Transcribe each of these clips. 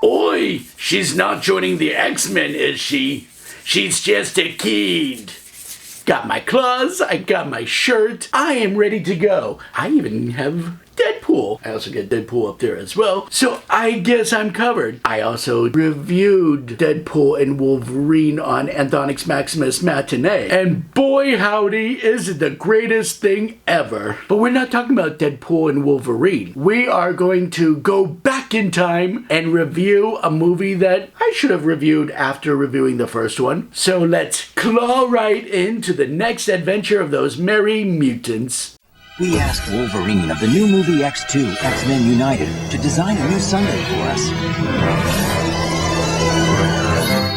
Oi! She's not joining the X-Men, is she? She's just a kid. Got my claws, I got my shirt, I am ready to go. I even have Deadpool. I also get Deadpool up there as well. So I guess I'm covered. I also reviewed Deadpool and Wolverine on Anthonix Maximus Matinee. And boy howdy, is it the greatest thing ever. But we're not talking about Deadpool and Wolverine. We are going to go back in time and review a movie that I should have reviewed after reviewing the first one. So let's claw right into the next adventure of those merry mutants. We asked Wolverine of the new movie X2, X-Men United, to design a new Sunday for us.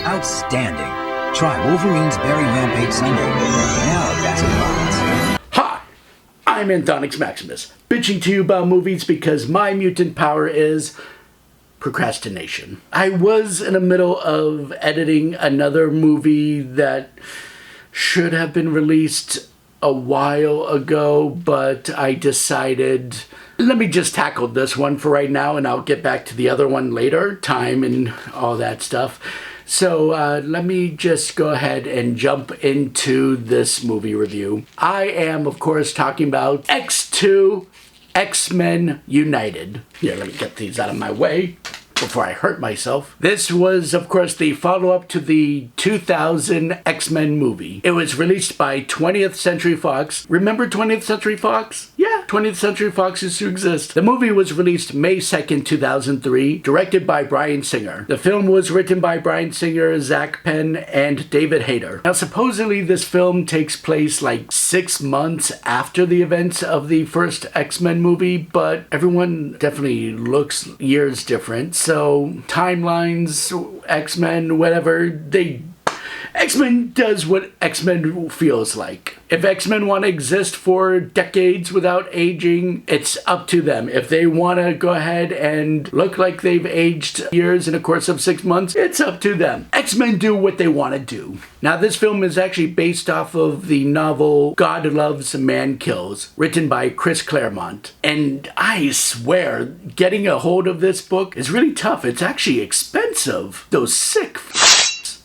Outstanding. Try Wolverine's Berry Rampage Sunday. Now that's a box. Hi, I'm Anthonix Maximus, bitching to you about movies because my mutant power is procrastination. I was in the middle of editing another movie that should have been released a while ago, but I decided, let me just tackle this one for right now and I'll get back to the other one later, time and all that stuff. So let me just go ahead and jump into this movie review. I am, of course, talking about X2, X-Men United. Here, let me get these out of my way before I hurt myself. This was, of course, the follow-up to the 2000 X-Men movie. It was released by 20th Century Fox. Remember 20th Century Fox? Yeah, 20th Century Fox used to exist. The movie was released May 2nd, 2003, directed by Bryan Singer. The film was written by Bryan Singer, Zach Penn, and David Hayter. Now, supposedly this film takes place like 6 months after the events of the first X-Men movie, but everyone definitely looks years different. So, timelines, X-Men, whatever, X-Men does what X-Men feels like. If X-Men want to exist for decades without aging, it's up to them. If they want to go ahead and look like they've aged years in a course of 6 months, it's up to them. X-Men do what they want to do. Now, this film is actually based off of the novel God Loves, Man Kills, written by Chris Claremont. And I swear, getting a hold of this book is really tough. It's actually expensive. Those sick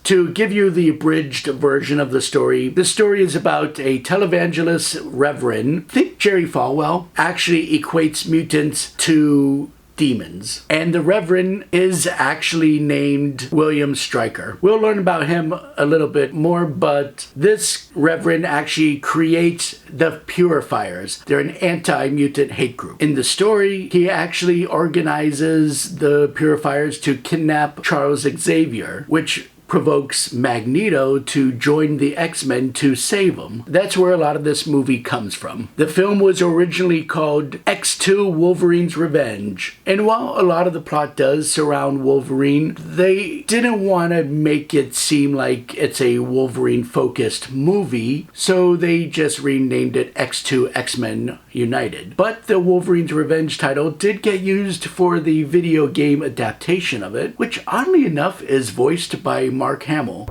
To give you the abridged version of the story is about a televangelist reverend, think Jerry Falwell, actually equates mutants to demons. And the reverend is actually named William Stryker. We'll learn about him a little bit more, but this reverend actually creates the Purifiers. They're an anti-mutant hate group. In the story, he actually organizes the Purifiers to kidnap Charles Xavier, which provokes Magneto to join the X-Men to save him. That's where a lot of this movie comes from. The film was originally called X2 Wolverine's Revenge. And while a lot of the plot does surround Wolverine, they didn't want to make it seem like it's a Wolverine-focused movie, so they just renamed it X2 X-Men United. But the Wolverine's Revenge title did get used for the video game adaptation of it, which oddly enough is voiced by Mark Hamill.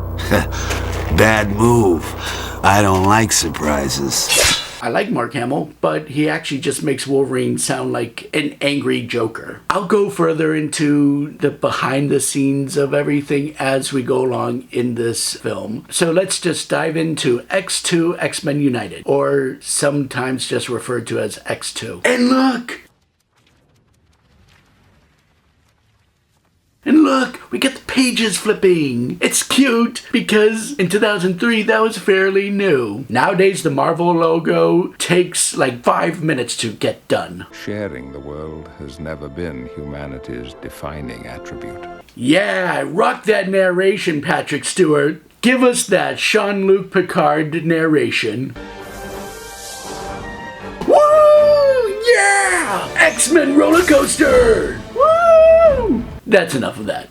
Bad move. I don't like surprises. I like Mark Hamill, but he actually just makes Wolverine sound like an angry Joker. I'll go further into the behind the scenes of everything as we go along in this film. So let's just dive into X2 X-Men United, or sometimes just referred to as X2. And look! And look, we get the pages flipping. It's cute because in 2003 that was fairly new. Nowadays the Marvel logo takes like 5 minutes to get done. Sharing the world has never been humanity's defining attribute. Yeah, rock that narration, Patrick Stewart. Give us that Jean-Luc Picard narration. Woo! Yeah! X-Men roller coaster! Woo! That's enough of that.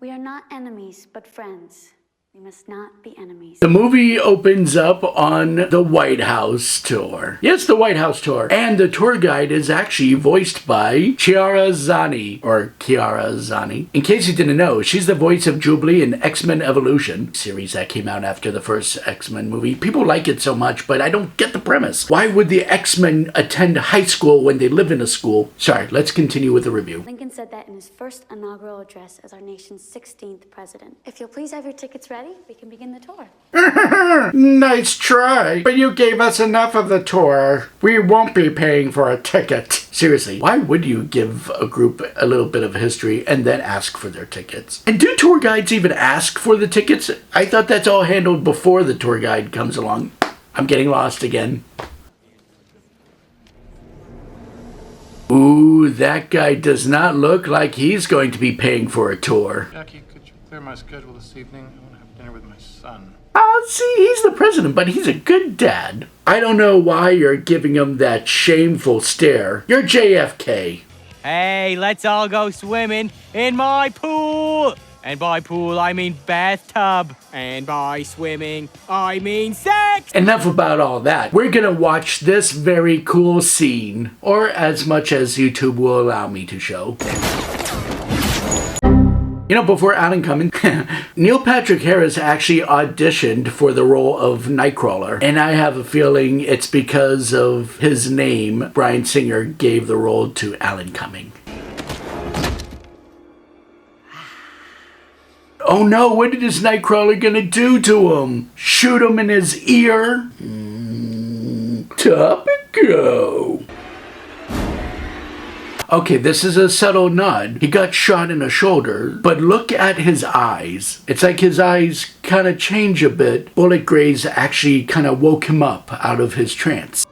We are not enemies, but friends. We must not be enemies. The movie opens up on the White House tour. Yes, the White House tour. And the tour guide is actually voiced by Chiara Zani. In case you didn't know, she's the voice of Jubilee in X-Men Evolution, series that came out after the first X-Men movie. People like it so much, but I don't get the premise. Why would the X-Men attend high school when they live in a school? Sorry, let's continue with the review. Lincoln said that in his first inaugural address as our nation's 16th president. If you'll please have your tickets ready, we can begin the tour. Nice try, but you gave us enough of the tour. We won't be paying for a ticket. Seriously, why would you give a group a little bit of history and then ask for their tickets? And do tour guides even ask for the tickets? I thought that's all handled before the tour guide comes along. I'm getting lost again. Ooh, that guy does not look like he's going to be paying for a tour. Jackie, could you clear my schedule this evening? I want to have dinner with my son. See, he's the president, but he's a good dad. I don't know why you're giving him that shameful stare. You're JFK. Hey, let's all go swimming in my pool. And by pool, I mean bathtub. And by swimming, I mean sex. Enough about all that. We're gonna watch this very cool scene, or as much as YouTube will allow me to show. You know, before Alan coming, Neil Patrick Harris actually auditioned for the role of Nightcrawler. And I have a feeling it's because of his name, Bryan Singer gave the role to Alan Cumming. Oh no, what is Nightcrawler gonna do to him? Shoot him in his ear? Topico. Okay, this is a subtle nod. He got shot in the shoulder, but look at his eyes. It's like his eyes kind of change a bit. Bullet graze actually kind of woke him up out of his trance.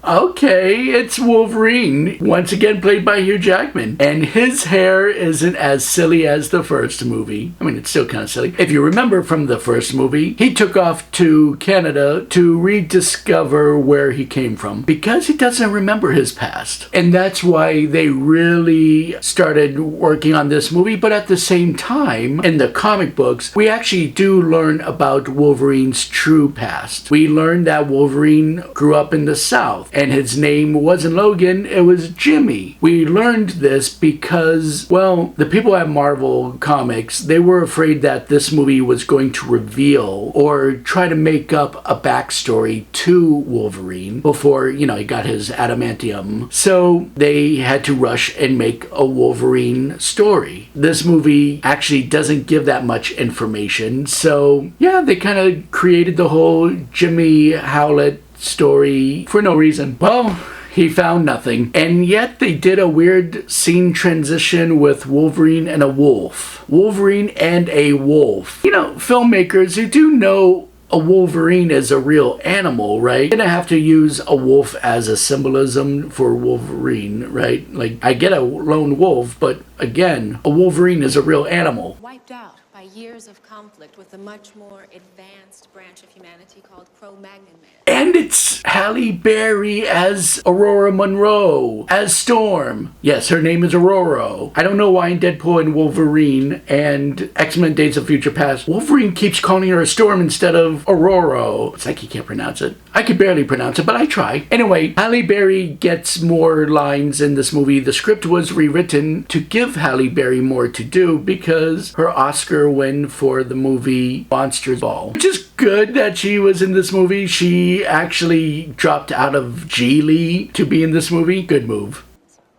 Okay, it's Wolverine, once again played by Hugh Jackman. And his hair isn't as silly as the first movie. I mean, it's still kind of silly. If you remember from the first movie, he took off to Canada to rediscover where he came from because he doesn't remember his past. And that's why they really started working on this movie. But at the same time, in the comic books, we actually do learn about Wolverine's true past. We learn that Wolverine grew up in the South. And his name wasn't Logan, it was Jimmy. We learned this because, well, the people at Marvel Comics, they were afraid that this movie was going to reveal or try to make up a backstory to Wolverine before, you know, he got his adamantium. So they had to rush and make a Wolverine story. This movie actually doesn't give that much information. So, yeah, they kind of created the whole Jimmy Howlett story for no reason. Well, he found nothing. And yet they did a weird scene transition with Wolverine and a wolf. Wolverine and a wolf. You know, filmmakers who do know a Wolverine is a real animal, right? You're gonna have to use a wolf as a symbolism for Wolverine, right? Like, I get a lone wolf, but again, a Wolverine is a real animal. Wiped out by years of conflict with a much more advanced branch of humanity called Cro-Magnon man. And it's Halle Berry as Aurora Monroe, as Storm. Yes, her name is Aurora. I don't know why in Deadpool and Wolverine and X-Men Days of Future Past, Wolverine keeps calling her a Storm instead of Aurora. It's like he can't pronounce it. I can barely pronounce it, but I try. Anyway, Halle Berry gets more lines in this movie. The script was rewritten to give Halle Berry more to do because her Oscar win for the movie Monsters Ball, which is good that she was in this movie. She actually dropped out of Geely to be in this movie. Good move.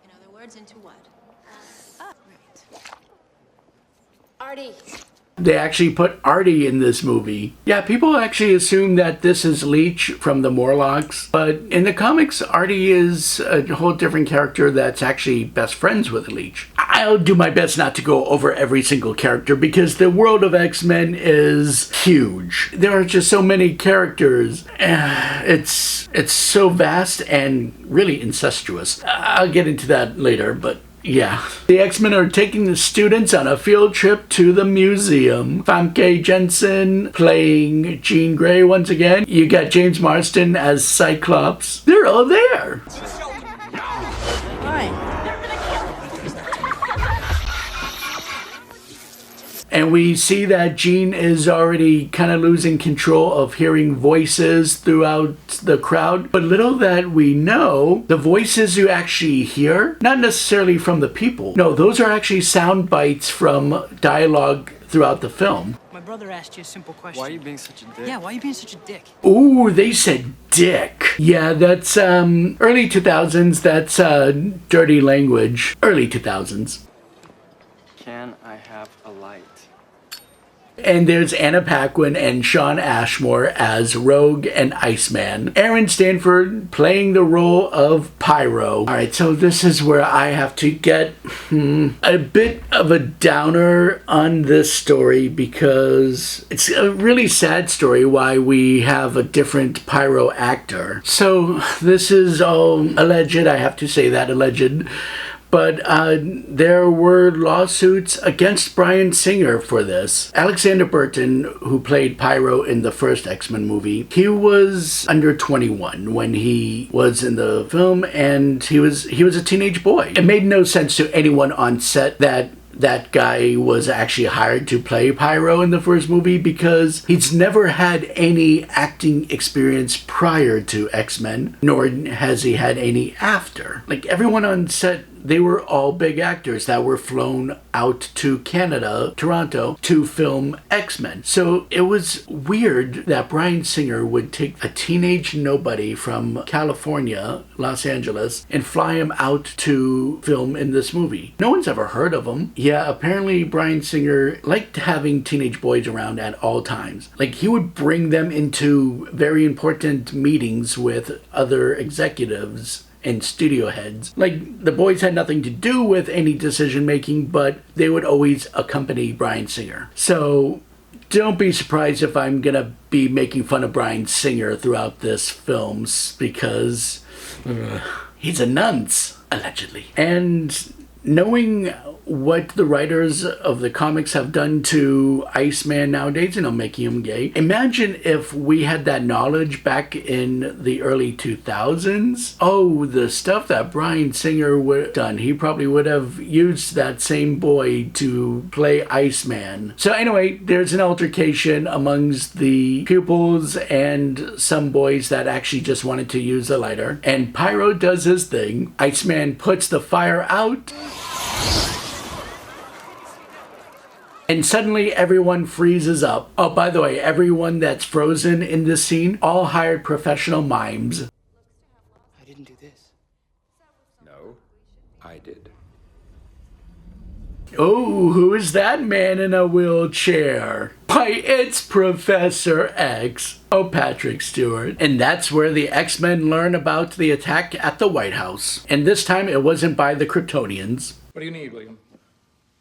In other words, into what? Right. Artie. They actually put Artie in this movie. Yeah, people actually assume that this is Leech from the Morlocks, but in the comics, Artie is a whole different character that's actually best friends with Leech. I'll do my best not to go over every single character because the world of X-Men is huge. There are just so many characters. It's so vast and really incestuous. I'll get into that later, but yeah. The X-Men are taking the students on a field trip to the museum. Famke Jensen playing Jean Grey once again. You got James Marsden as Cyclops. They're all there. And we see that Jean is already kind of losing control of hearing voices throughout the crowd. But little that we know, the voices you actually hear, not necessarily from the people. No, those are actually sound bites from dialogue throughout the film. My brother asked you a simple question. Why are you being such a dick? Yeah, why are you being such a dick? Ooh, they said dick. Yeah, that's early 2000s. That's dirty language. Early 2000s. Can I have a light? And there's Anna Paquin and Sean Ashmore as Rogue and Iceman. Aaron Stanford playing the role of Pyro. Alright, so this is where I have to get a bit of a downer on this story because it's a really sad story why we have a different Pyro actor. So this is all alleged, I have to say that, alleged. But there were lawsuits against Bryan Singer for this. Alexander Burton, who played Pyro in the first X-Men movie, he was under 21 when he was in the film, and he was a teenage boy. It made no sense to anyone on set that that guy was actually hired to play Pyro in the first movie because he's never had any acting experience prior to X-Men, nor has he had any after. Like, everyone on set, they were all big actors that were flown out to Canada, Toronto, to film X-Men. So it was weird that Bryan Singer would take a teenage nobody from California, Los Angeles, and fly him out to film in this movie. No one's ever heard of him. Yeah, apparently Bryan Singer liked having teenage boys around at all times. Like, he would bring them into very important meetings with other executives and studio heads. Like, the boys had nothing to do with any decision making, but they would always accompany Bryan Singer. So don't be surprised if I'm gonna be making fun of Bryan Singer throughout this film because he's a nunce, allegedly. And knowing what the writers of the comics have done to Iceman nowadays, making him gay. Imagine if we had that knowledge back in the early 2000s. Oh, the stuff that Bryan Singer would have done. He probably would have used that same boy to play Iceman. So anyway, there's an altercation amongst the pupils and some boys that actually just wanted to use a lighter. And Pyro does his thing. Iceman puts the fire out. And suddenly everyone freezes up. Oh, by the way, everyone that's frozen in this scene, all hired professional mimes. I didn't do this. No, I did. Oh, who is that man in a wheelchair? Why, it's Professor X. Oh, Patrick Stewart. And that's where the X-Men learn about the attack at the White House. And this time it wasn't by the Kryptonians. What do you need, William?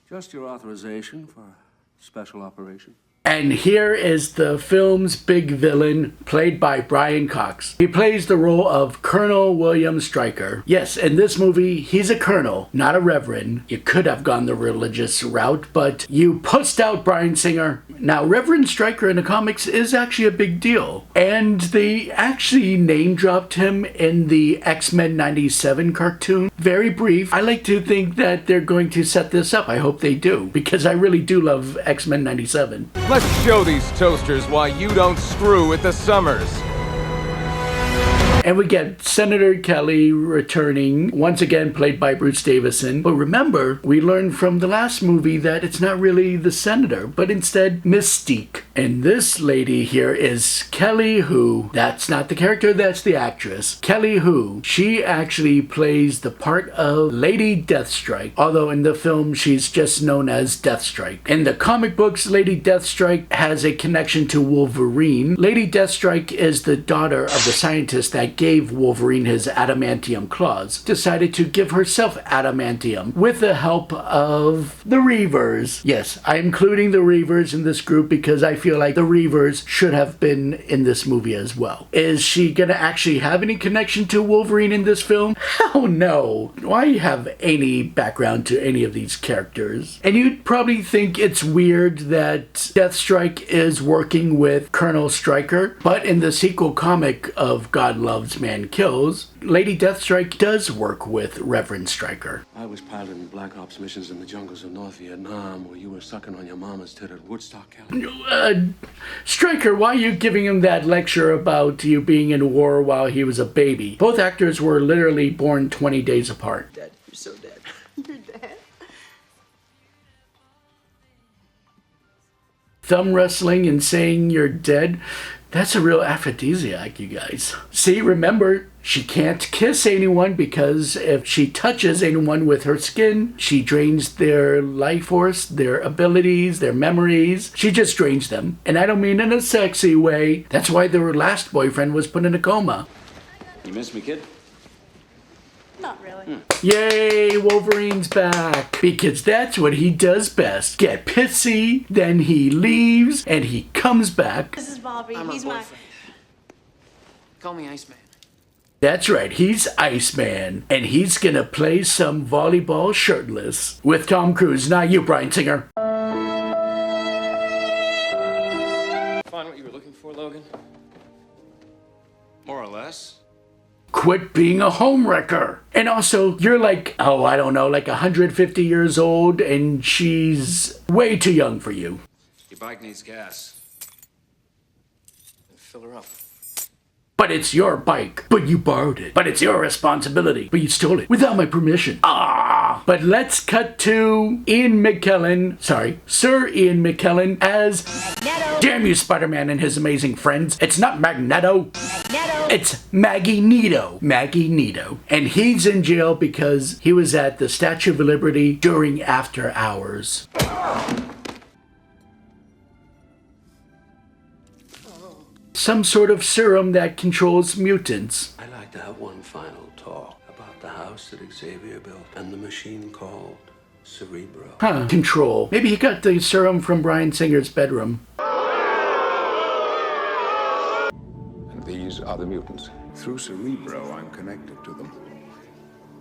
Just your authorization for a special operation. And here is the film's big villain, played by Brian Cox. He plays the role of Colonel William Stryker. Yes, in this movie, he's a colonel, not a reverend. You could have gone the religious route, but you pussed out Bryan Singer. Now, Reverend Stryker in the comics is actually a big deal. And they actually name-dropped him in the X-Men 97 cartoon. Very brief. I like to think that they're going to set this up. I hope they do, because I really do love X-Men 97. Let's show these toasters why you don't screw with the Summers. And we get Senator Kelly returning, once again played by Bruce Davison. But remember, we learned from the last movie that it's not really the Senator, but instead Mystique. And this lady here is Kelly Hu. That's not the character, that's the actress. Kelly Hu. She actually plays the part of Lady Deathstrike, although in the film she's just known as Deathstrike. In the comic books, Lady Deathstrike has a connection to Wolverine. Lady Deathstrike is the daughter of the scientist that gave Wolverine his adamantium claws, decided to give herself adamantium with the help of the Reavers. Yes, I'm including the Reavers in this group because I feel like the Reavers should have been in this movie as well. Is she gonna actually have any connection to Wolverine in this film? Hell no. Why have any background to any of these characters? And you'd probably think it's weird that Deathstrike is working with Colonel Stryker, but in the sequel comic of God Love loves, man kills, Lady Deathstrike does work with Reverend Stryker. I was piloting Black Ops missions in the jungles of North Vietnam where you were sucking on your mama's tit at Woodstock, California. Stryker, why are you giving him that lecture about you being in war while he was a baby? Both actors were literally born 20 days apart. Dad, you're so dead. You're dead. Thumb wrestling and saying you're dead, that's a real aphrodisiac, you guys. See, remember, she can't kiss anyone because if she touches anyone with her skin, she drains their life force, their abilities, their memories. She just drains them. And I don't mean in a sexy way. That's why their last boyfriend was put in a coma. You miss me, kid? Not really. Yay, Wolverine's back. Because that's what he does best. Get pissy, then he leaves, and he comes back. This is Bobby. I'm He's her my... boyfriend. Call me Iceman. That's right, he's Iceman, and he's gonna play some volleyball shirtless with Tom Cruise. Not you, Bryan Singer. Find what you were looking for, Logan? More or less. Quit being a homewrecker. And also, you're like, oh, I don't know, like 150 years old, and she's way too young for you. Your bike needs gas. Fill her up. But it's your bike. But you borrowed it. But it's your responsibility. But you stole it without my permission. Ah! But let's cut to Sir Ian McKellen as Magneto. Damn you, Spider-Man and his amazing friends. It's not Magneto. It's Magneto. Magneto. And he's in jail because he was at the Statue of Liberty during after hours. Some sort of serum that controls mutants. I'd like to have one final talk about the house that Xavier built and the machine called Cerebro. Control. Maybe he got the serum from Bryan Singer's bedroom. And these are the mutants. Through Cerebro, I'm connected to them.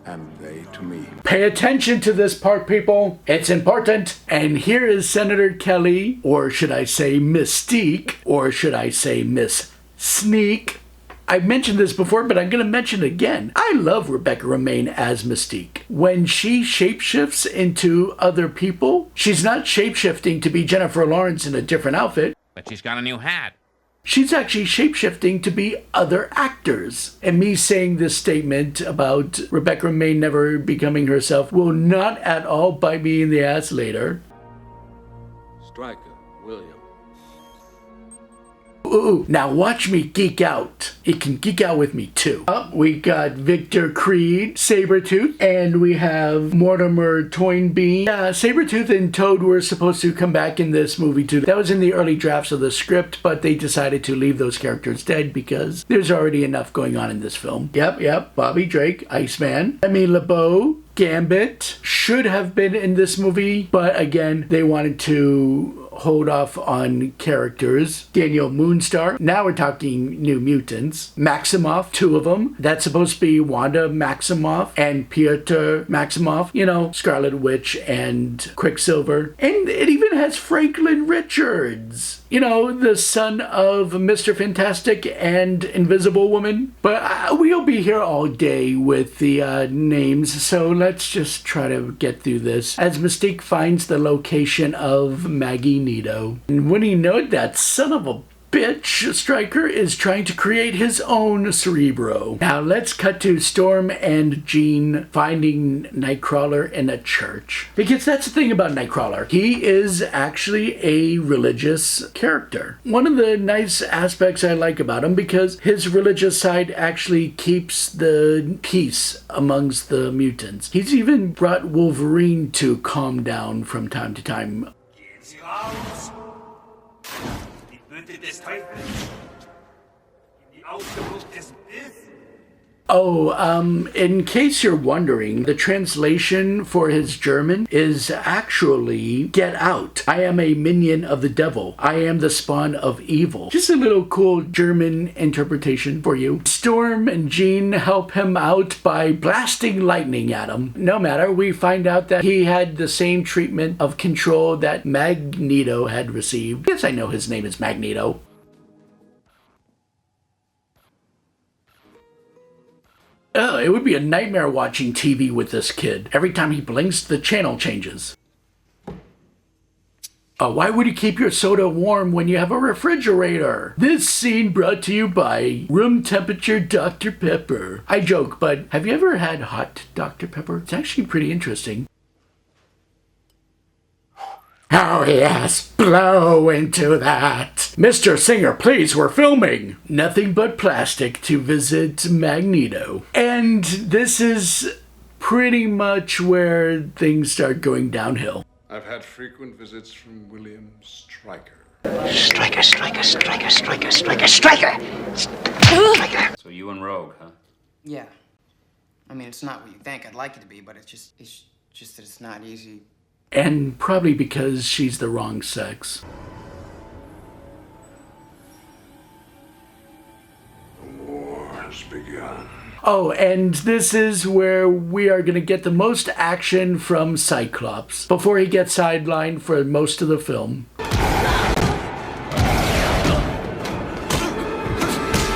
And they to me. Pay attention to this part, people. It's important. And here is Senator Kelly, or should I say Mystique, or should I say Miss Sneak. I've mentioned this before, but I'm going to mention it again. I love Rebecca Romijn as Mystique. When she shapeshifts into other people, she's not shapeshifting to be Jennifer Lawrence in a different outfit. But she's got a new hat. She's actually shapeshifting to be other actors. And me saying this statement about Rebecca Romijn never becoming herself will not at all bite me in the ass later. Stryker, William. Ooh, now watch me geek out. You can geek out with me too. We got Victor Creed, Sabretooth, and we have Mortimer Toynbee. Sabretooth and Toad were supposed to come back in this movie too. That was in the early drafts of the script, but they decided to leave those characters dead because there's already enough going on in this film. Yep, Bobby Drake, Iceman, Emmy LeBeau, Gambit should have been in this movie, but again, they wanted to hold off on characters. Daniel Moonstar. Now we're talking New Mutants. Maximoff, two of them. That's supposed to be Wanda Maximoff and Piotr Maximoff. You know, Scarlet Witch and Quicksilver. And it even has Franklin Richards. You know, the son of Mr. Fantastic and Invisible Woman. But we'll be here all day with the names, so let's just try to get through this. As Mystique finds the location of Magneto. And when he knows that son of a bitch, Stryker is trying to create his own Cerebro. Now let's cut to Storm and Jean finding Nightcrawler in a church. Because that's the thing about Nightcrawler. He is actually a religious character. One of the nice aspects I like about him, because his religious side actually keeps the peace amongst the mutants. He's even brought Wolverine to calm down from time to time. In case you're wondering, the translation for his German is actually "Get out. I am a minion of the devil. I am the spawn of evil." Just a little cool German interpretation for you. Storm and Jean help him out by blasting lightning at him. No matter, we find out that he had the same treatment of control that Magneto had received. Yes, I know his name is Magneto. Ugh, it would be a nightmare watching TV with this kid. Every time he blinks, the channel changes. Why would you keep your soda warm when you have a refrigerator? This scene brought to you by room temperature Dr. Pepper. I joke, but have you ever had hot Dr. Pepper? It's actually pretty interesting. Oh yes, blow into that. Mr. Singer, please, we're filming. Nothing but plastic to visit Magneto. And this is pretty much where things start going downhill. I've had frequent visits from William Stryker. Striker, striker, striker, striker, striker, striker! Striker! So you and Rogue, huh? Yeah. I mean, it's not what you think I'd like it to be, but it's just that it's not easy. And probably because she's the wrong sex. The war has begun. Oh, and this is where we are going to get the most action from Cyclops before he gets sidelined for most of the film.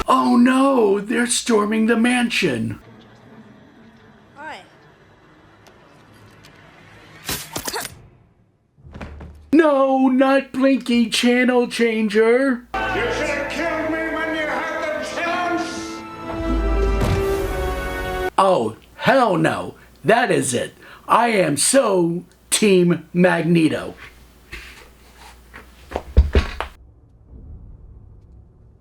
Oh no, they're storming the mansion. Hi. No, not Blinky Channel Changer. You should have killed me when you had the chance! Oh, hell no. That is it. I am so Team Magneto.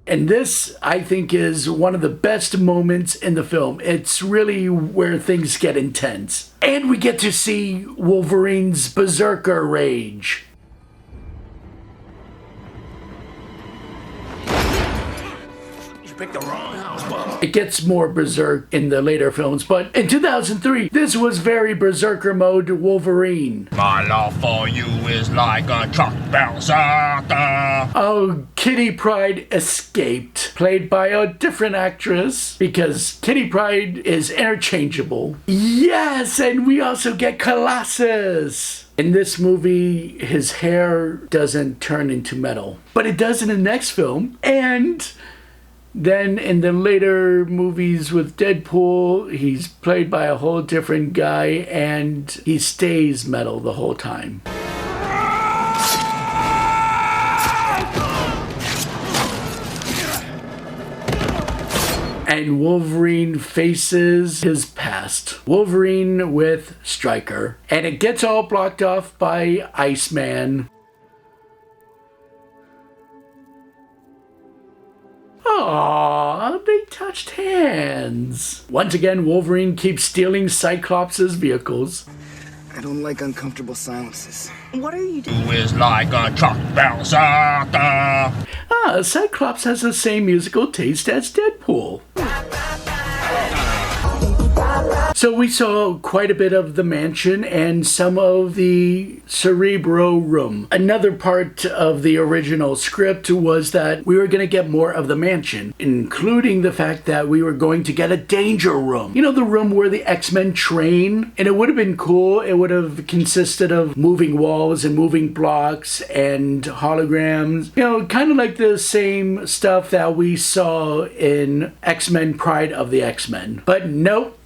And this, I think, is one of the best moments in the film. It's really where things get intense. And we get to see Wolverine's berserker rage. Picked the wrong house, Bob. It gets more berserk in the later films, but in 2003, this was very berserker mode Wolverine. My love for you is like a truck berserker. Oh, Kitty Pryde escaped, played by a different actress, because Kitty Pryde is interchangeable. Yes, and we also get Colossus. In this movie, his hair doesn't turn into metal, but it does in the next film, and then in the later movies with Deadpool, he's played by a whole different guy and he stays metal the whole time. And Wolverine faces his past. Wolverine with Stryker. And it gets all blocked off by Iceman. Aww, they touched hands. Once again, Wolverine keeps stealing Cyclops' vehicles. I don't like uncomfortable silences. What are you doing? You is like a truck berserker. Cyclops has the same musical taste as Deadpool. So we saw quite a bit of the mansion and some of the Cerebro room. Another part of the original script was that we were going to get more of the mansion, including the fact that we were going to get a danger room. You know, the room where the X-Men train? And it would have been cool. It would have consisted of moving walls and moving blocks and holograms. You know, kind of like the same stuff that we saw in X-Men Pride of the X-Men. But nope.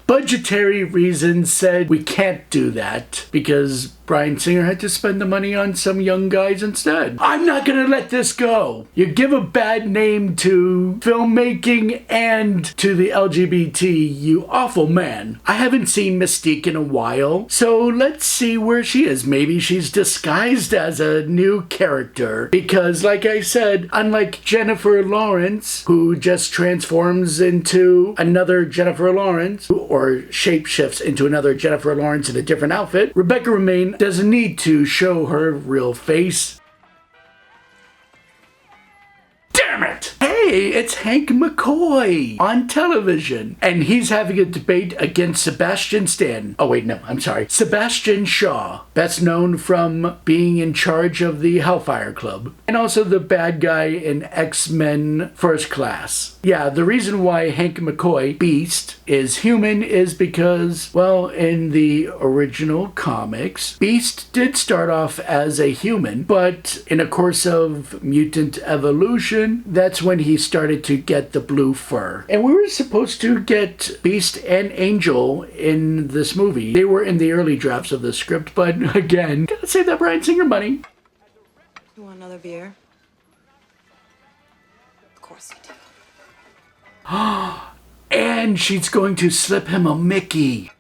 Budgetary reasons said we can't do that because Bryan Singer had to spend the money on some young guys instead. I'm not gonna let this go. You give a bad name to filmmaking and to the LGBT, you awful man. I haven't seen Mystique in a while, so let's see where she is. Maybe she's disguised as a new character because, like I said, unlike Jennifer Lawrence, who just transforms into another Jennifer Lawrence, or shapeshifts into another Jennifer Lawrence in a different outfit, Rebecca Romijn doesn't need to show her real face. Damn it! Hey, it's Hank McCoy on television. And he's having a debate against Sebastian Stan. Oh wait, no, I'm sorry. Sebastian Shaw, best known from being in charge of the Hellfire Club. And also the bad guy in X-Men First Class. Yeah, the reason why Hank McCoy, Beast, is human is because, well, in the original comics, Beast did start off as a human, but in a course of mutant evolution, that's when he he started to get the blue fur. And we were supposed to get Beast and Angel in this movie. They were in the early drafts of the script, but again, gotta save that Bryan Singer money. You want another beer? Of course you do. And she's going to slip him a Mickey.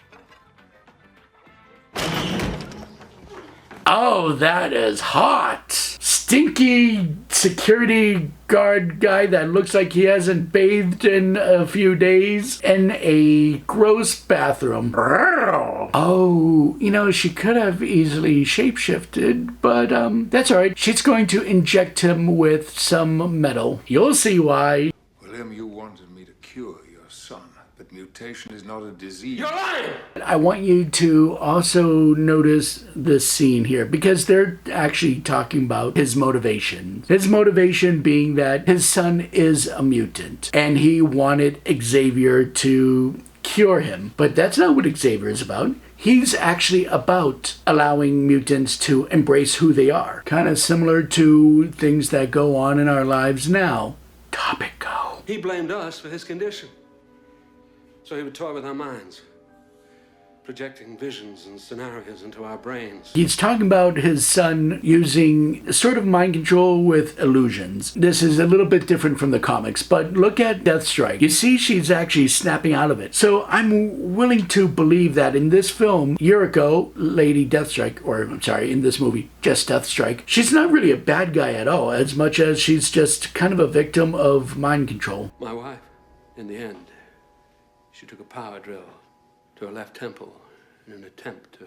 Oh, that is hot. Stinky security guard guy that looks like he hasn't bathed in a few days in a gross bathroom. Oh, you know, she could have easily shapeshifted, but that's all right. She's going to inject him with some metal. You'll see why. William, you wanted me to cure your son, but mutation is not a disease. You're lying! I want you to also notice this scene here, because they're actually talking about his motivation. His motivation being that his son is a mutant, and he wanted Xavier to cure him. But that's not what Xavier is about. He's actually about allowing mutants to embrace who they are. Kind of similar to things that go on in our lives now. Topic go. He blamed us for his condition. So he would toy with our minds, projecting visions and scenarios into our brains. He's talking about his son using sort of mind control with illusions. This is a little bit different from the comics, but look at Deathstrike. You see she's actually snapping out of it. So I'm willing to believe that in this film, Yuriko, Lady Deathstrike, or I'm sorry, in this movie, just Deathstrike, she's not really a bad guy at all, as much as she's just kind of a victim of mind control. My wife, in the end, she took a power drill to her left temple in an attempt to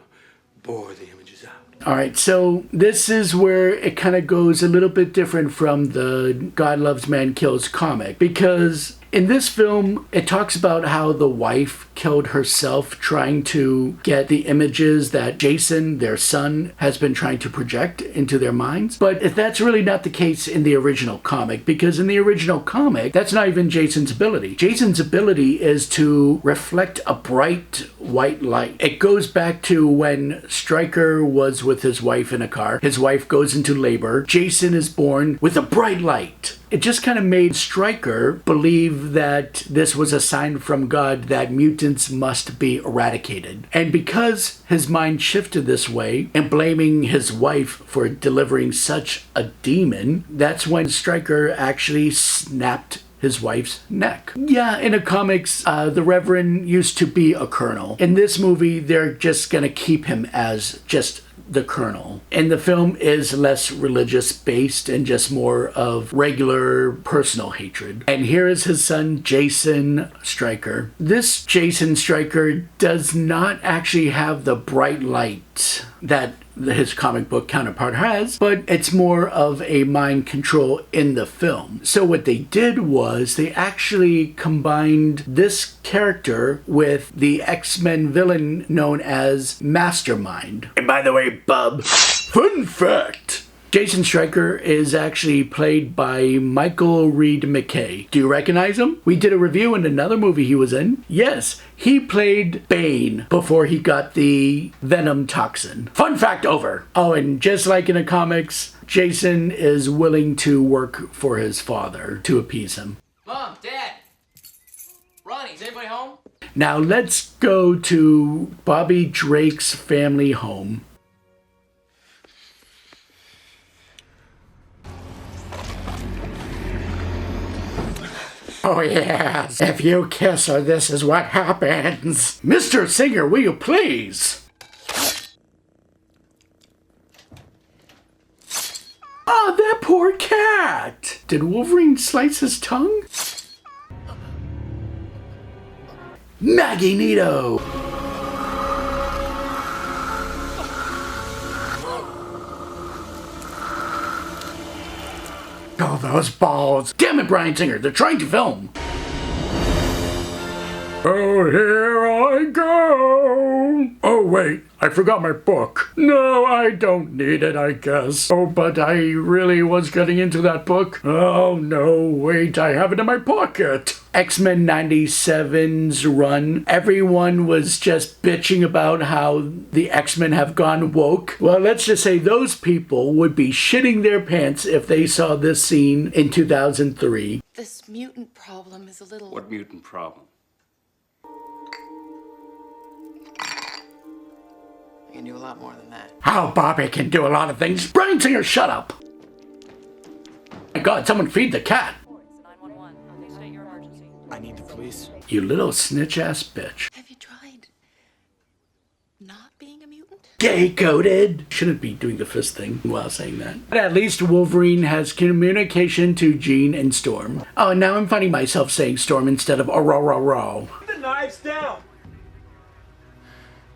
bore the images out. All right, so this is where it kind of goes a little bit different from the God Loves Man Kills comic, because in this film, it talks about how the wife killed herself trying to get the images that Jason, their son, has been trying to project into their minds. But that's really not the case in the original comic, because in the original comic, that's not even Jason's ability. Jason's ability is to reflect a bright white light. It goes back to when Stryker was with his wife in a car. His wife goes into labor. Jason is born with a bright light. It just kind of made Stryker believe that this was a sign from God that mutants must be eradicated. And because his mind shifted this way and blaming his wife for delivering such a demon, that's when Stryker actually snapped his wife's neck. Yeah, in the comics, the Reverend used to be a colonel. In this movie, they're just gonna keep him as just the colonel. And the film is less religious based and just more of regular personal hatred. And here is his son, Jason Stryker. This Jason Stryker does not actually have the bright light that his comic book counterpart has, but it's more of a mind control in the film. So what they did was they actually combined this character with the X-Men villain known as Mastermind. And by the way, bub, fun fact, Jason Stryker is actually played by Michael Reed McKay. Do you recognize him? We did a review in another movie he was in. Yes, he played Bane before he got the Venom toxin. Fun fact over. Oh, and just like in the comics, Jason is willing to work for his father to appease him. Mom, Dad, Ronnie, is anybody home? Now let's go to Bobby Drake's family home. Oh yes, if you kiss her, this is what happens. Mr. Singer, will you please? Oh, that poor cat. Did Wolverine slice his tongue? Magneto. Oh, those balls. Damn it, Bryan Singer, they're trying to film. Oh, here I go. Oh, wait, I forgot my book. No, I don't need it, I guess. Oh, but I really was getting into that book. Oh, no, wait, I have it in my pocket. X-Men 97's run, everyone was just bitching about how the X-Men have gone woke. Well, let's just say those people would be shitting their pants if they saw this scene in 2003. This mutant problem is a little... What mutant problem? You can do a lot more than that. Oh, Bobby can do a lot of things. Brian Singer, shut up! My God, someone feed the cat. I need the police. You little snitch-ass bitch. Have you tried not being a mutant? Gay-coded. Shouldn't be doing the fist thing while saying that. But at least Wolverine has communication to Jean and Storm. Oh, now I'm finding myself saying Storm instead of ro. Put the knives down.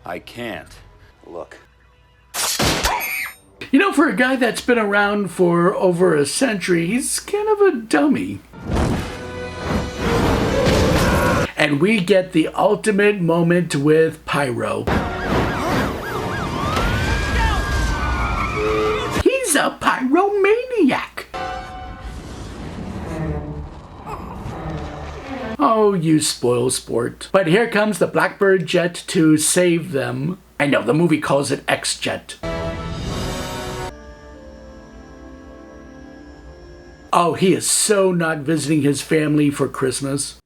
I can't. Look. You know, for a guy that's been around for over a century, he's kind of a dummy. And we get the ultimate moment with Pyro. He's a pyromaniac. Oh, you spoil sport. But here comes the Blackbird jet to save them. I know, the movie calls it X-Jet. Oh, he is so not visiting his family for Christmas.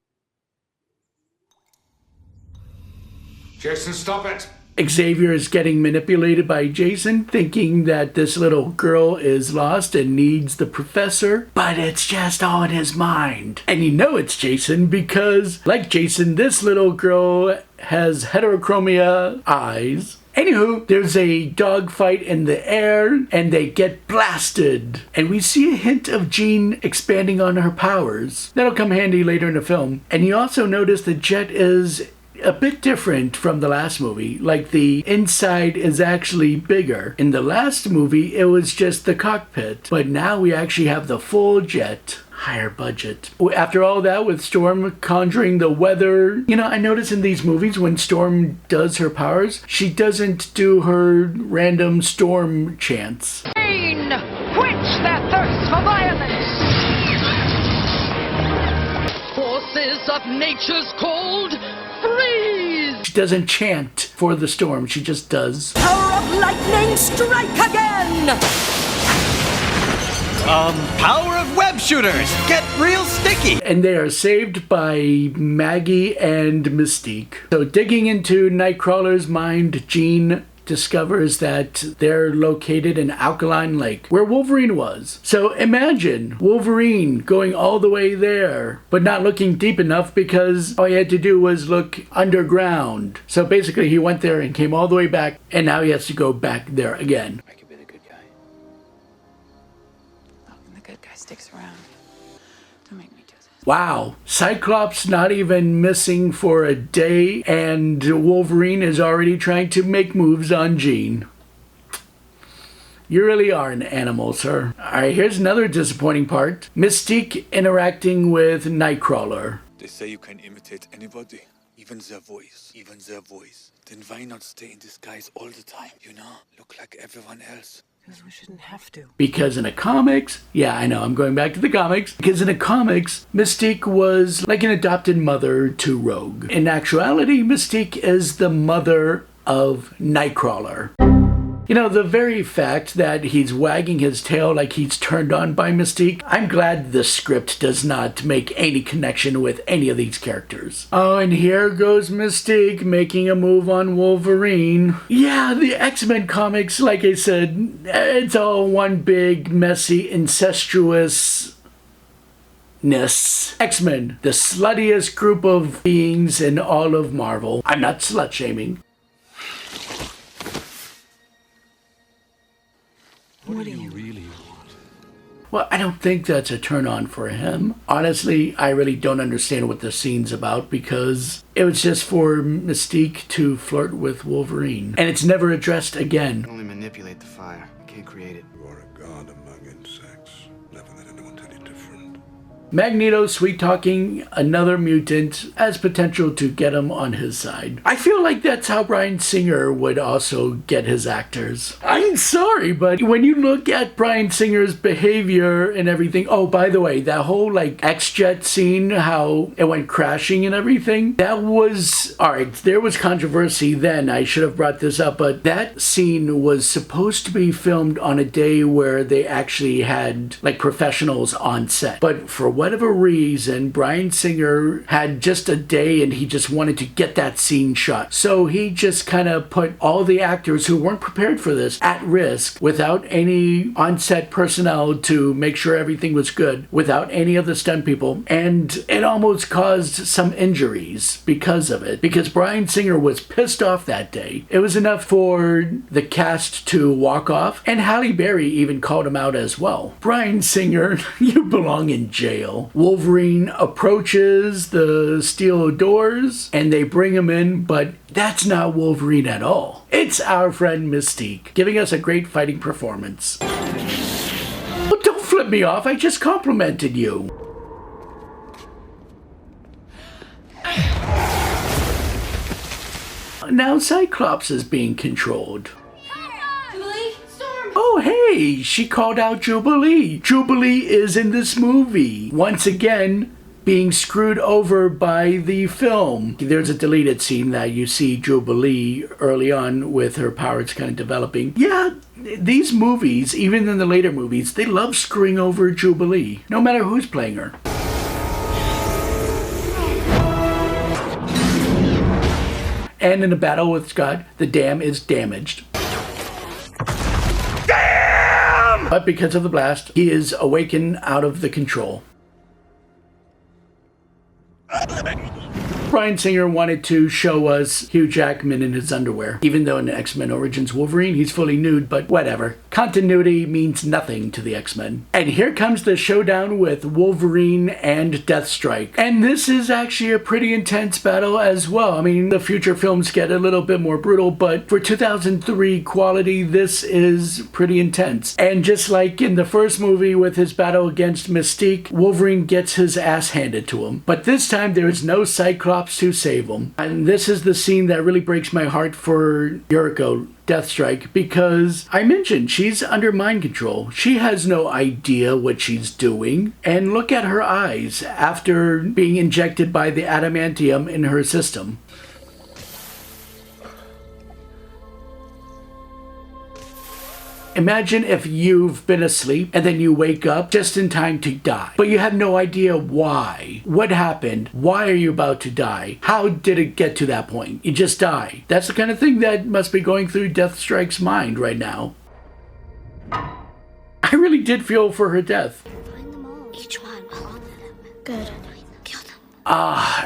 Jason, stop it! Xavier is getting manipulated by Jason, thinking that this little girl is lost and needs the professor, but it's just all in his mind. And you know it's Jason because, like Jason, this little girl has heterochromia eyes. Anywho, there's a dogfight in the air, and they get blasted. And we see a hint of Jean expanding on her powers. That'll come handy later in the film. And you also notice the jet is a bit different from the last movie. Like, the inside is actually bigger. In the last movie, it was just the cockpit. But now we actually have the full jet. Higher budget. After all that, with Storm conjuring the weather, you know, I notice in these movies when Storm does her powers, she doesn't do her random storm chants. Pain! Quench their thirst for violence! Forces of nature's cold, freeze! She doesn't chant for the storm, she just does. Power of lightning, strike again! Power of web shooters! Get real sticky! And they are saved by Maggie and Mystique. So digging into Nightcrawler's mind, Jean discovers that they're located in Alkaline Lake, where Wolverine was. So imagine Wolverine going all the way there, but not looking deep enough because all he had to do was look underground. So basically he went there and came all the way back, and now he has to go back there again. Sticks around. Don't make me do this. Wow, Cyclops not even missing for a day, and Wolverine is already trying to make moves on Jean. You really are an animal, sir. Alright, here's another disappointing part. Mystique interacting with Nightcrawler. They say you can imitate anybody, even their voice. Then why not stay in disguise all the time, you know? Look like everyone else. Because we shouldn't have to. Because in the comics, yeah, I know, I'm going back to the comics. Because in the comics, Mystique was like an adopted mother to Rogue. In actuality, Mystique is the mother of Nightcrawler. You know, the very fact that he's wagging his tail like he's turned on by Mystique, I'm glad the script does not make any connection with any of these characters. Oh, and here goes Mystique making a move on Wolverine. Yeah, the X-Men comics, like I said, it's all one big, messy, incestuous X-Men, the sluttiest group of beings in all of Marvel. I'm not slut-shaming. What do you really want? Well, I don't think that's a turn-on for him. Honestly, I really don't understand what the scene's about because it was just for Mystique to flirt with Wolverine. And it's never addressed again. Only manipulate the fire. Can't create it. You are a god among insects. Never let anyone tell you different. Magneto sweet-talking another mutant as potential to get him on his side. I feel like that's how Bryan Singer would also get his actors. I'm sorry, but when you look at Bryan Singer's behavior and everything, oh, by the way, that whole like X-Jet scene, how it went crashing and everything, that was, alright, there was controversy then, I should have brought this up, but that scene was supposed to be filmed on a day where they actually had like professionals on set. But for whatever reason, Bryan Singer had just a day and he just wanted to get that scene shot. So he just kind of put all the actors who weren't prepared for this at risk without any on-set personnel to make sure everything was good, without any of the stunt people. And it almost caused some injuries because of it, because Bryan Singer was pissed off that day. It was enough for the cast to walk off, and Halle Berry even called him out as well. Bryan Singer, you belong in jail. Wolverine approaches the steel doors and they bring him in, but that's not Wolverine at all. It's our friend Mystique, giving us a great fighting performance. Well, don't flip me off, I just complimented you. Now Cyclops is being controlled. Oh, hey, she called out Jubilee. Jubilee is in this movie. Once again, being screwed over by the film. There's a deleted scene that you see Jubilee early on with her powers kind of developing. Yeah, these movies, even in the later movies, they love screwing over Jubilee, no matter who's playing her. And in a battle with Scott, the dam is damaged. But because of the blast, he is awakened out of the control. Bryan Singer wanted to show us Hugh Jackman in his underwear. Even though in X-Men Origins Wolverine, he's fully nude, but whatever. Continuity means nothing to the X-Men. And here comes the showdown with Wolverine and Deathstrike. And this is actually a pretty intense battle as well. I mean, the future films get a little bit more brutal, but for 2003 quality, this is pretty intense. And just like in the first movie with his battle against Mystique, Wolverine gets his ass handed to him. But this time, there is no Cyclops to save him. And this is the scene that really breaks my heart for Yuriko, Deathstrike, because I mentioned she's under mind control. She has no idea what she's doing. And look at her eyes after being injected by the adamantium in her system. Imagine if you've been asleep and then you wake up just in time to die, but you have no idea why. What happened? Why are you about to die? How did it get to that point? You just die. That's the kind of thing that must be going through Deathstrike's mind right now. I really did feel for her death. Find them all. Each one. All of them. Good. Kill them.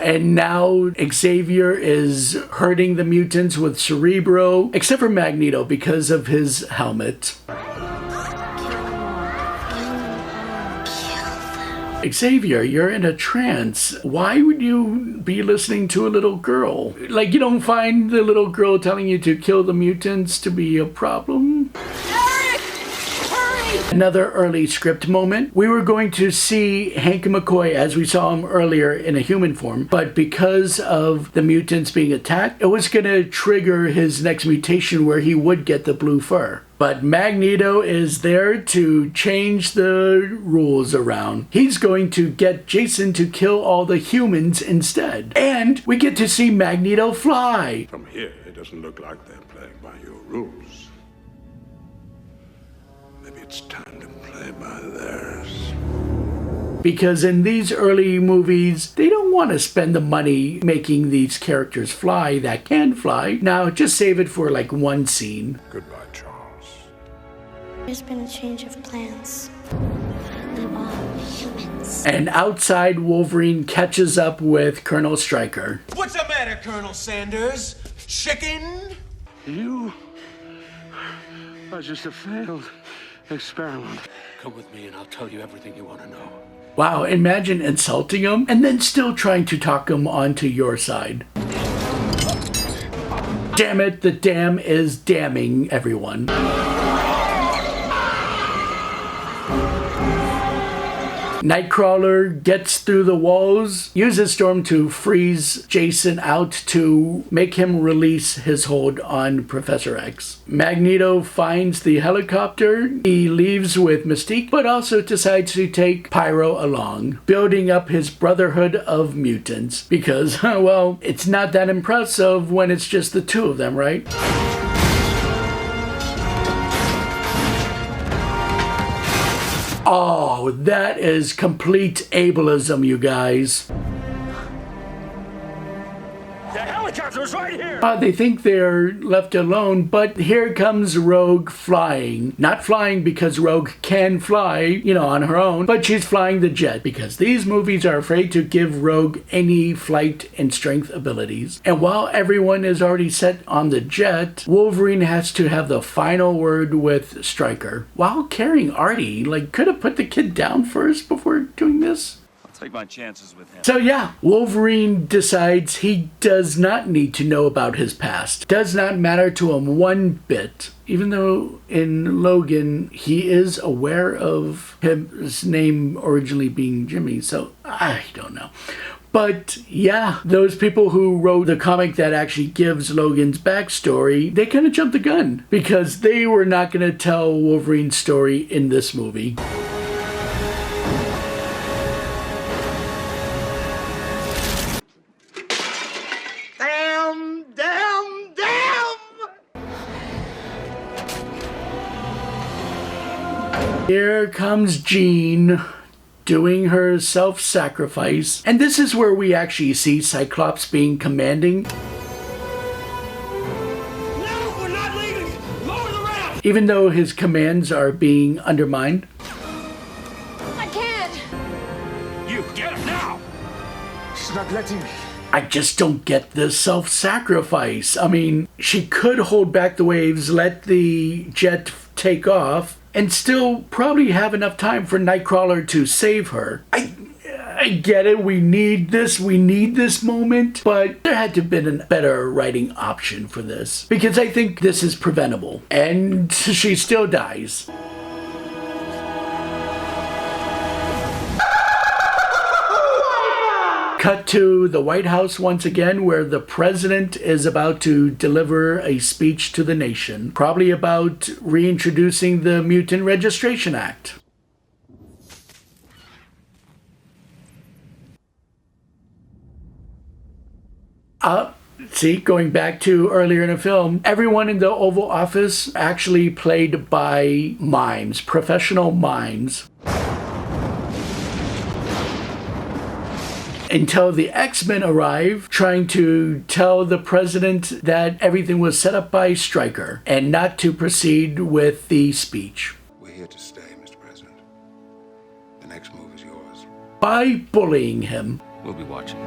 And now Xavier is hurting the mutants with Cerebro, except for Magneto because of his helmet. Xavier, you're in a trance. Why would you be listening to a little girl? Like, you don't find the little girl telling you to kill the mutants to be a problem? Another early script moment. We were going to see Hank McCoy as we saw him earlier in a human form, but because of the mutants being attacked, it was going to trigger his next mutation where he would get the blue fur. But Magneto is there to change the rules around. He's going to get Jason to kill all the humans instead. And we get to see Magneto fly. From here, it doesn't look like they're playing by your rules. It's time to play by theirs. Because in these early movies, they don't want to spend the money making these characters fly that can fly. Now, just save it for like one scene. Goodbye, Charles. There's been a change of plans. They're all humans. And outside, Wolverine catches up with Colonel Stryker. What's the matter, Colonel Sanders? Chicken? You are just a failed experiment. Come with me and I'll tell you everything you want to know. Wow, imagine insulting him and then still trying to talk him onto your side. Damn it, the dam is damning everyone. Nightcrawler gets through the walls, uses Storm to freeze Jason out to make him release his hold on Professor X. Magneto finds the helicopter. He leaves with Mystique, but also decides to take Pyro along, building up his Brotherhood of Mutants because, well, it's not that impressive when it's just the two of them, right? Oh, that is complete ableism, you guys. The helicopter's right here! They think they're left alone, but here comes Rogue flying. Not flying because Rogue can fly, on her own, but she's flying the jet because these movies are afraid to give Rogue any flight and strength abilities. And while everyone is already set on the jet, Wolverine has to have the final word with Stryker. While carrying Artie, could have put the kid down first before doing this. Take my chances with him. So yeah, Wolverine decides he does not need to know about his past. Does not matter to him one bit. Even though in Logan, he is aware of his name originally being Jimmy. So I don't know. But yeah, those people who wrote the comic that actually gives Logan's backstory, they kind of jumped the gun. Because they were not going to tell Wolverine's story in this movie. Here comes Jean doing her self-sacrifice. And this is where we actually see Cyclops being commanding. No, we're not leaving! Lower the ramp! Even though his commands are being undermined. I can't! You get him now! She's not letting me. I just don't get this self-sacrifice. I mean, she could hold back the waves, let the jet take off, and still probably have enough time for Nightcrawler to save her. I get it, we need this moment, but there had to have been a better writing option for this. Because I think this is preventable. And she still dies. Cut to the White House once again, where the president is about to deliver a speech to the nation, probably about reintroducing the Mutant Registration Act. See, going back to earlier in the film, everyone in the Oval Office actually played by mimes, professional mimes. Until the X-Men arrive, trying to tell the president that everything was set up by Stryker and not to proceed with the speech. We're here to stay, Mr. President. The next move is yours. By bullying him. We'll be watching.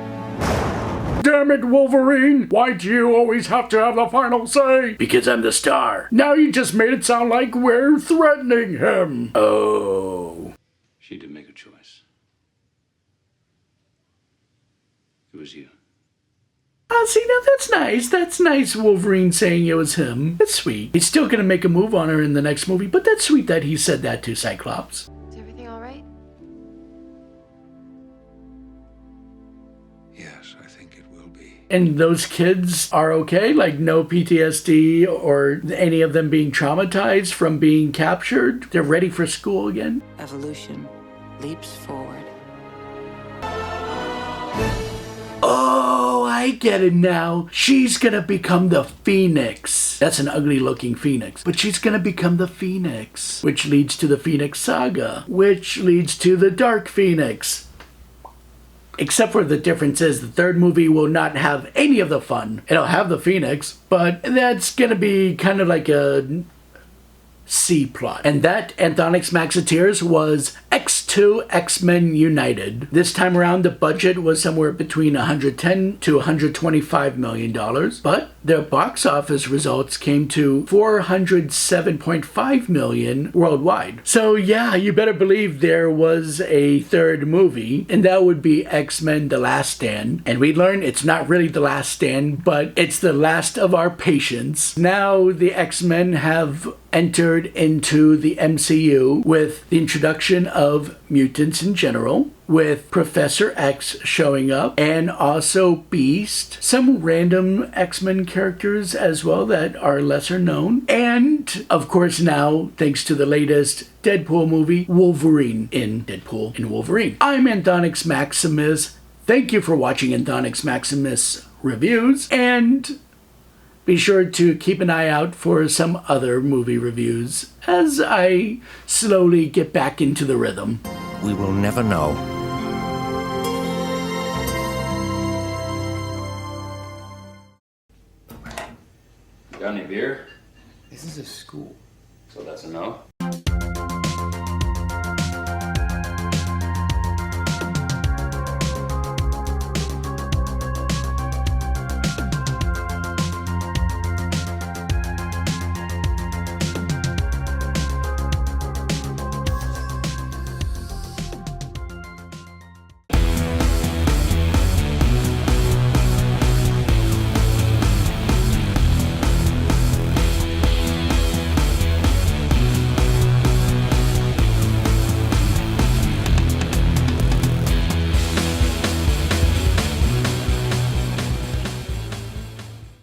Damn it, Wolverine! Why do you always have to have the final say? Because I'm the star. Now you just made it sound like we're threatening him. Oh. She did make a choice. It was you. Oh, see, now that's nice. That's nice, Wolverine saying it was him. That's sweet. He's still gonna make a move on her in the next movie, but that's sweet that he said that to Cyclops. Is everything all right? Yes, I think it will be. And those kids are okay? Like no PTSD or any of them being traumatized from being captured? They're ready for school again? Evolution leaps forward. Oh, I get it now. She's gonna become the Phoenix. That's an ugly looking Phoenix. But she's gonna become the Phoenix. Which leads to the Phoenix Saga. Which leads to the Dark Phoenix. Except for the difference is the third movie will not have any of the fun. It'll have the Phoenix, but that's gonna be kind of like a C plot. And that Anthonix Maxiteers was X2 X-Men United. This time around the budget was somewhere between $110 to $125 million, but The box office results came to $407.5 million worldwide. So yeah, you better believe there was a third movie, and that would be X-Men The Last Stand. And we learned it's not really The Last Stand, but it's the last of our patients. Now the X-Men have entered into the MCU with the introduction of mutants in general, with Professor X showing up, and also Beast, some random X-Men characters as well that are lesser known, and of course now, thanks to the latest Deadpool movie, Wolverine in Deadpool and Wolverine. I'm Anthonix Maximus. Thank you for watching Anthonix Maximus reviews, and be sure to keep an eye out for some other movie reviews as I slowly get back into the rhythm. We will never know. Got any beer? This is a school. So that's a no?